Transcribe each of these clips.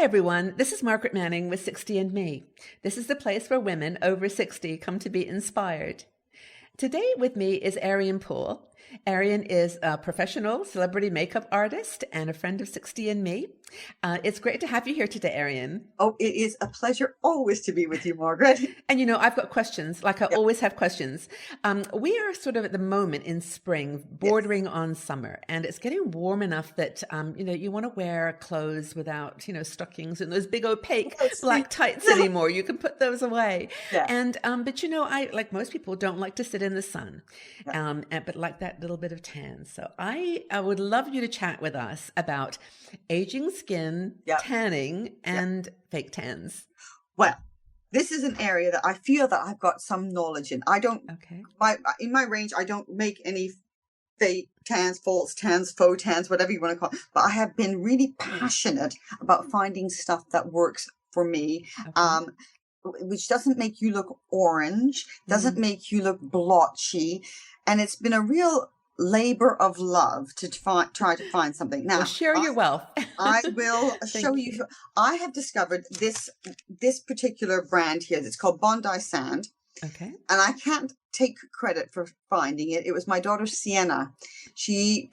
everyone. This is Margaret Manning with 60 and Me. This is the place where women over 60 come to be inspired. Today with me is Ariane Poole. Ariane is a professional celebrity makeup artist and a friend of 60 and Me. It's great to have you here today, Ariane. Oh, it is a pleasure always to be with you, Margaret. And I've got questions, like I always have questions. We are sort of at the moment in spring, bordering on summer, and it's getting warm enough that, you want to wear clothes without, stockings and those big opaque black tights anymore. You can put those away. Yeah. And, but I, like most people, don't like to sit in the sun, but like that little bit of tan. So I would love you to chat with us about aging skin, tanning, and fake tans. Well, this is an area that I feel that I've got some knowledge in. I don't, in my range, I don't make any fake tans, false tans, faux tans, whatever you want to call it. But I have been really passionate about finding stuff that works for me, which doesn't make you look orange, doesn't make you look blotchy. And it's been a real labor of love to try to find something. Now, share your wealth. I will show you. I have discovered this particular brand here that's called Bondi Sand. Okay. And I can't take credit for finding it. It was my daughter Sienna. She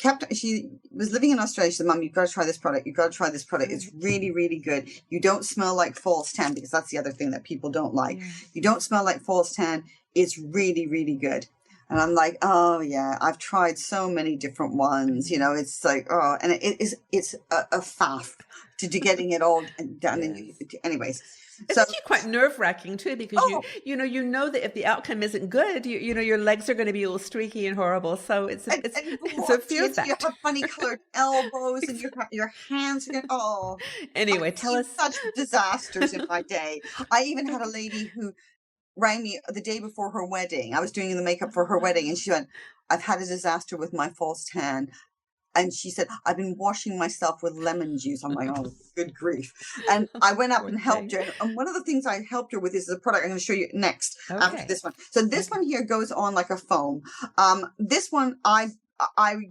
was living in Australia. She said, "Mum, you've got to try this product. You've got to try this product. It's really, really good. You don't smell like false tan," because that's the other thing that people don't like. Yeah. You don't smell like false tan. It's really, really good. And I'm like, oh yeah, I've tried so many different ones. It's like, and it's a faff to getting it all done. Anyways. It's actually quite nerve-wracking too, because you know that if the outcome isn't good, your legs are going to be all streaky and horrible. So it's a fear factor. You have funny colored elbows, and your hands are Anyway, tell us such disasters in my day. I even had a lady who rang me the day before her wedding. I was doing the makeup for her wedding, and she went, "I've had a disaster with my false tan." And she said, "I've been washing myself with lemon juice." I'm like, oh, good grief. And I went up and helped her. And one of the things I helped her with is the product I'm going to show you next after this one. So this one here goes on like a foam. This one, I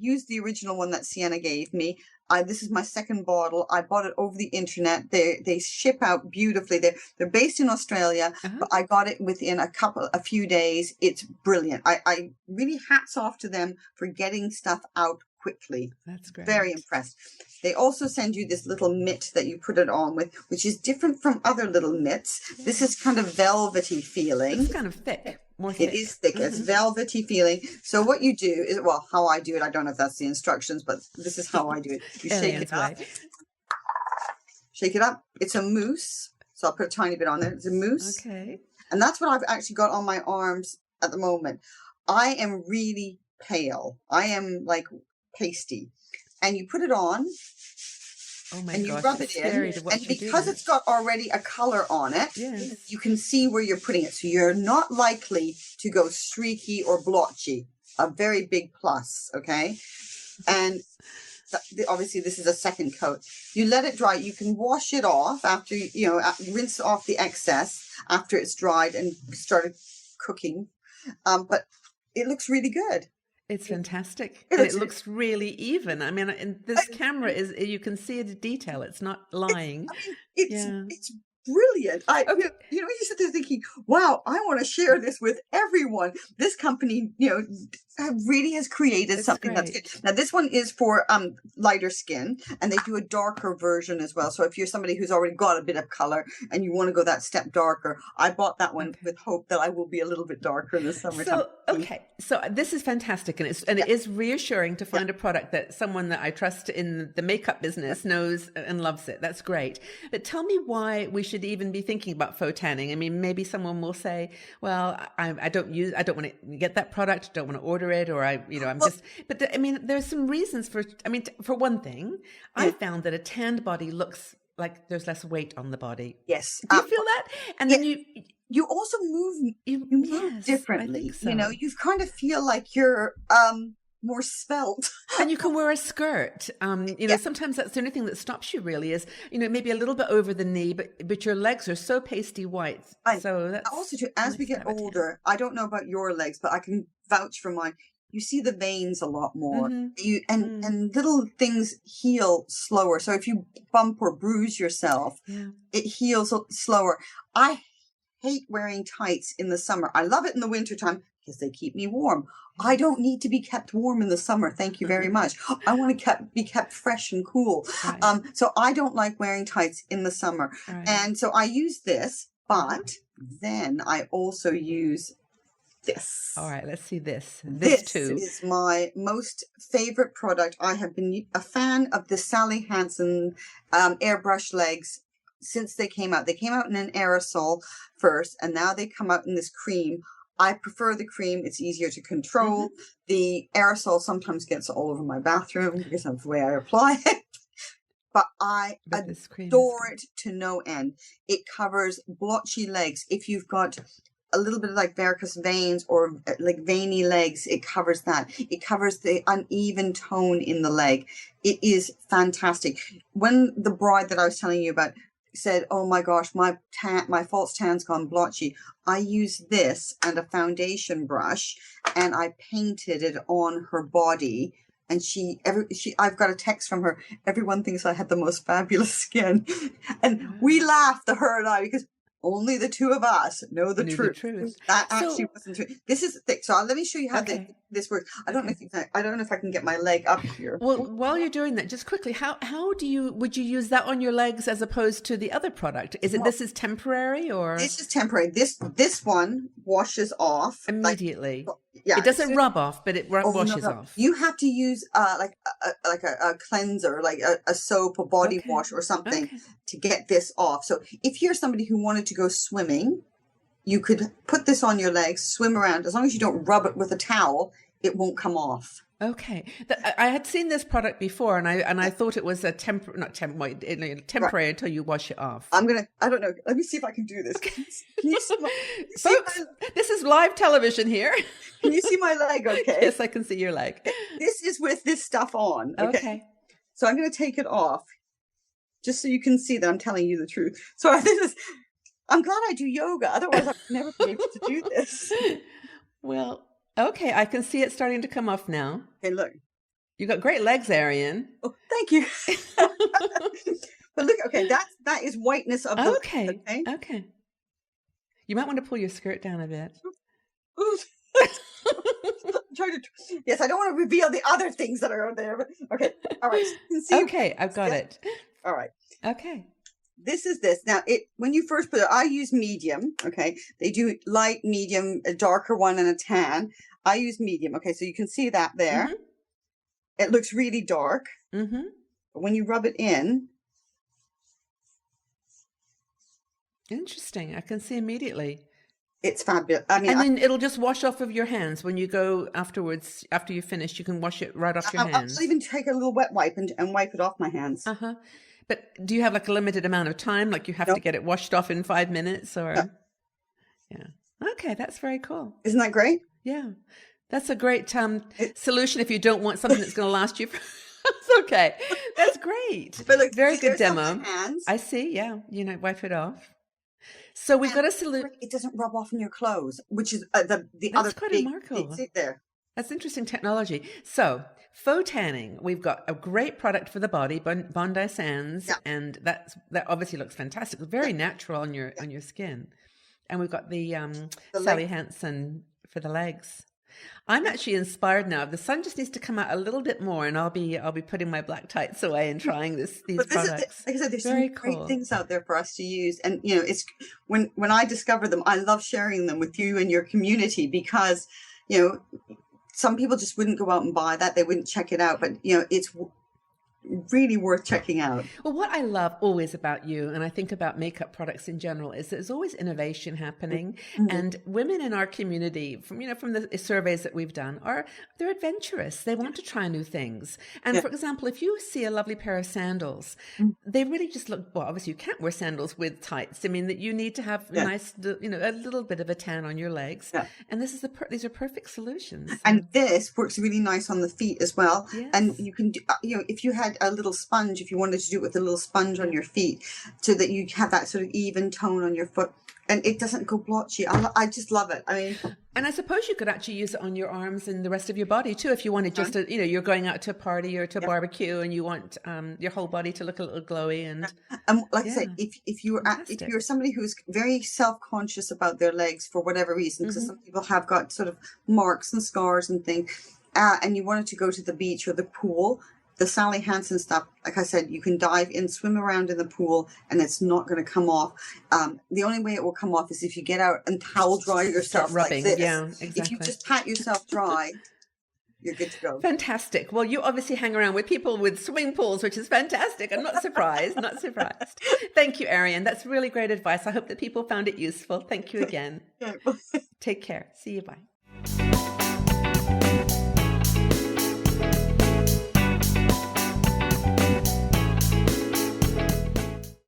used the original one that Sienna gave me. This is my second bottle. I bought it over the internet. They ship out beautifully. They're based in Australia, but I got it within a few days. It's brilliant. I really hats off to them for getting stuff out quickly. That's great. Very impressed. They also send you this little mitt that you put it on with, which is different from other little mitts. This is kind of velvety feeling. It's kind of thick. More thick. It is thick. It's velvety feeling. So what you do is, how I do it, I don't know if that's the instructions, but this is how I do it. You shake it up. Shake it up. It's a mousse. So I'll put a tiny bit on there. It's a mousse. Okay. And that's what I've actually got on my arms at the moment. I am really pale. I am like pasty. And you put it on. Oh my and you gosh, rub it in, and because it's got already a color on it, you can see where you're putting it. So you're not likely to go streaky or blotchy. A very big plus, okay? And obviously this is a second coat. You let it dry. You can wash it off after, rinse off the excess after it's dried and started cooking. But it looks really good. It's fantastic. It looks really even. I mean, in this camera you can see the detail. It's not lying. It's brilliant. You sit there thinking, wow, I want to share this with everyone. This company, really has created something that's good. Now, this one is for lighter skin, and they do a darker version as well. So if you're somebody who's already got a bit of color and you want to go that step darker, I bought that one with hope that I will be a little bit darker in the summertime. So this is fantastic, and it is reassuring to find a product that someone that I trust in the makeup business knows and loves it. That's great. But tell me why we should even be thinking about faux tanning. I mean, maybe someone will say, "Well, I don't want to get that product. Don't want to order it," or there's some reasons for one thing, I found that a tanned body looks like there's less weight on the body. Yes. Do you feel that? And then you also move, you move differently. I think so. You kind of feel like you're more svelte. And you can wear a skirt. Sometimes that's the only thing that stops you really is, maybe a little bit over the knee, but your legs are so pasty white. So that's also too, as we get older, I don't know about your legs, but I can vouch for mine. you see the veins a lot more. Mm-hmm. And little things heal slower. So if you bump or bruise yourself, it heals slower. I hate wearing tights in the summer. I love it in the wintertime because they keep me warm. I don't need to be kept warm in the summer. Thank you very much. I want to be kept fresh and cool. Right. So I don't like wearing tights in the summer. Right. And so I use this, but then I also use this. All right, let's see this. This too is my most favorite product. I have been a fan of the Sally Hansen airbrush legs since they came out. They came out in an aerosol first, and now they come out in this cream. I prefer the cream. It's easier to control. The aerosol sometimes gets all over my bathroom because of the way I apply it. But I adore it to no end. It covers blotchy legs. If you've got a little bit of like varicose veins or like veiny legs, it covers that. It covers the uneven tone in the leg. It is fantastic. When the bride that I was telling you about said, oh my gosh, my false tan's gone blotchy, I used this and a foundation brush and I painted it on her body. And I've got a text from her. Everyone thinks I had the most fabulous skin. And we laughed, her and I, because only the two of us know the truth. That actually wasn't true. This is thick. So let me show you how this works. I don't know if I can get my leg up here. Well, while you're doing that, just quickly, how would you use that on your legs as opposed to the other product? This is temporary or? This is temporary. This one washes off immediately. It doesn't rub off, but it washes off. You have to use like a cleanser, like a soap, a body wash or something to get this off. So if you're somebody who wanted to go swimming, you could put this on your legs, swim around. As long as you don't rub it with a towel, it won't come off. Okay. I had seen this product before and I thought it was a temporary until you wash it off. I don't know. Let me see if I can do this. Can you Folks, this is live television here. Can you see my leg okay? Yes, I can see your leg. This is with this stuff on. Okay. So I'm going to take it off just so you can see that I'm telling you the truth. So I'm glad I do yoga. Otherwise, I'd never be able to do this. Well, okay. I can see it starting to come off now. Okay, look. You got great legs, Ariane. Oh, thank you. But look, okay, that is whiteness of the Okay. You might want to pull your skirt down a bit. Yes, I don't want to reveal the other things that are there. But okay, all right. So you can see okay, I've got it. All right. Okay. This is this. Now, when you first put it, I use medium. Okay, they do light, medium, a darker one, and a tan. I use medium. Okay, so you can see that there. Mm-hmm. It looks really dark. Mm-hmm. But when you rub it in, interesting. I can see immediately. It's fabulous. I mean, and then it'll just wash off of your hands when you go afterwards. After you finish, you can wash it right off your hands. I'll even take a little wet wipe and wipe it off my hands. But do you have like a limited amount of time? Like you have to get it washed off in 5 minutes or? No. Yeah. Okay. That's very cool. Isn't that great? Yeah. That's a great solution if you don't want something that's going to last you. That's okay. That's great. But look, very good demo. I see. Yeah. Wipe it off. So we've got a solution. It doesn't rub off in your clothes, which is the other big thing there. That's interesting technology. So faux tanning, we've got a great product for the body, Bondi Sands, and that obviously looks fantastic. It's very natural on your skin. And we've got the Sally Hansen for the legs. I'm actually inspired now. The sun just needs to come out a little bit more, and I'll be putting my black tights away and trying these products. Like I said, there's some great things out there for us to use, and it's when I discover them, I love sharing them with you and your community because some people just wouldn't go out and buy that; they wouldn't check it out. But it's really worth checking out. Well, what I love always about you, and I think about makeup products in general, is there's always innovation happening. Mm-hmm. And women in our community, from the surveys that we've done, they're adventurous. They want to try new things. And for example, if you see a lovely pair of sandals, they really just look. Well, obviously you can't wear sandals with tights. I mean, that you need to have nice, a little bit of a tan on your legs. Yeah. And these are perfect solutions. And this works really nice on the feet as well. Yes. And you can do, if you had had a little sponge, if you wanted to do it with a little sponge on your feet, so that you have that sort of even tone on your foot, and it doesn't go blotchy. I just love it. I mean, and I suppose you could actually use it on your arms and the rest of your body too, if you wanted just to, you're going out to a party or to a barbecue and you want your whole body to look a little glowy. And like I say, if you're somebody who's very self-conscious about their legs for whatever reason, because some people have got sort of marks and scars and things, and you wanted to go to the beach or the pool, the Sally Hansen stuff, like I said, you can dive in, swim around in the pool, and it's not going to come off. The only way it will come off is if you get out and towel dry yourself rubbing. like this. Yeah, exactly. If you just pat yourself dry, you're good to go. Fantastic. Well, you obviously hang around with people with swimming pools, which is fantastic. I'm not surprised, not surprised. Thank you, Ariane. That's really great advice. I hope that people found it useful. Thank you again. Take care. See you. Bye.